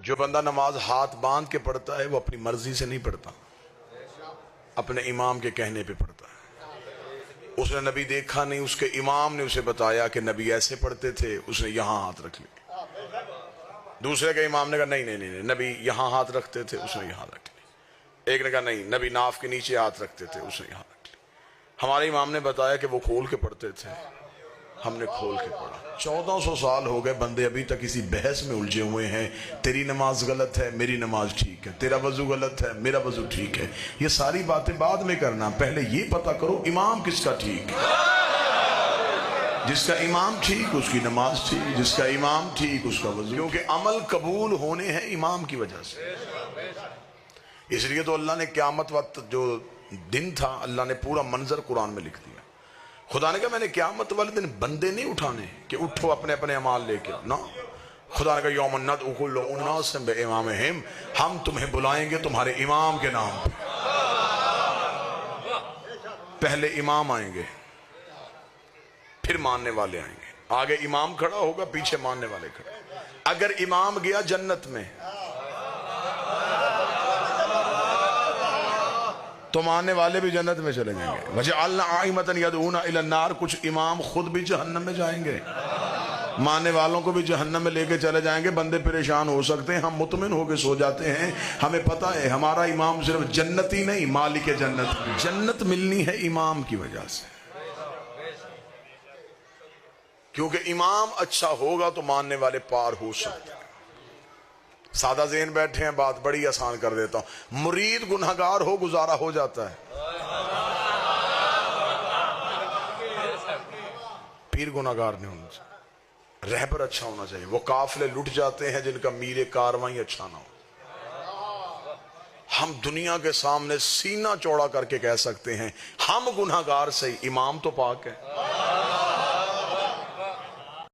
جو بندہ نماز ہاتھ باندھ کے پڑھتا ہے وہ اپنی مرضی سے نہیں پڑھتا، اپنے امام کے کہنے پہ پڑھتا ہے۔ اس نے نبی دیکھا نہیں، اس کے امام نے اسے بتایا کہ نبی ایسے پڑھتے تھے، اس نے یہاں ہاتھ رکھ لیا۔ دوسرے کے امام نے کہا نہیں نبی یہاں ہاتھ رکھتے تھے، اس نے یہاں رکھ لیا۔ ایک نے کہا نہیں نبی ناف کے نیچے ہاتھ رکھتے تھے، اس نے یہاں رکھ لیا۔ ہمارے امام نے بتایا کہ وہ کھول کے پڑھتے تھے، ہم نے کھول کے پڑھا۔ 1400 سال ہو گئے، بندے ابھی تک اسی بحث میں الجھے ہوئے ہیں، تیری نماز غلط ہے میری نماز ٹھیک ہے، تیرا وضو غلط ہے میرا وضو ٹھیک ہے۔ یہ ساری باتیں بعد میں کرنا، پہلے یہ پتہ کرو امام کس کا ٹھیک ہے۔ جس کا امام ٹھیک اس کی نماز ٹھیک، جس کا امام ٹھیک اس کا وضو، کیونکہ عمل قبول ہونے ہیں امام کی وجہ سے۔ اس لیے تو اللہ نے قیامت وقت جو دن تھا، اللہ نے پورا منظر قرآن میں لکھ دیا۔ خدا نے کہا میں نے قیامت والے دن بندے نہیں اٹھانے کہ اٹھو اپنے اپنے اعمال لے کے، نہ۔ خدا نے کہا یوم ندعو کل اناس بامامہم، ہم تمہیں بلائیں گے تمہارے امام کے نام پہ۔ پہلے امام آئیں گے، پھر ماننے والے آئیں گے۔ آگے امام کھڑا ہوگا، پیچھے ماننے والے کھڑے۔ اگر امام گیا جنت میں تو ماننے والے بھی جنت میں چلے جائیں گے۔ وَجَعَلْنَا أَئِمَّةً يَدْعُونَ إِلَى النَّارِ، کچھ امام خود بھی جہنم میں جائیں گے، ماننے والوں کو بھی جہنم میں لے کے چلے جائیں گے۔ بندے پریشان ہو سکتے ہیں، ہم مطمئن ہو کے سو جاتے ہیں، ہمیں پتہ ہے ہمارا امام صرف جنتی نہیں مالک جنت، جنت ملنی ہے امام کی وجہ سے۔ کیونکہ امام اچھا ہوگا تو ماننے والے پار ہو سکتے ہیں۔ سادہ ذہن بیٹھے ہیں، بات بڑی آسان کر دیتا ہوں۔ مرید گنہگار ہو گزارا ہو جاتا ہے، پیر گنہگار نہیں ہونا چاہیے، رہبر اچھا ہونا چاہیے۔ وہ قافلے لٹ جاتے ہیں جن کا میر کاروائی اچھا نہ ہو۔ ہم دنیا کے سامنے سینہ چوڑا کر کے کہہ سکتے ہیں ہم گنہگار سے، امام تو پاک ہے۔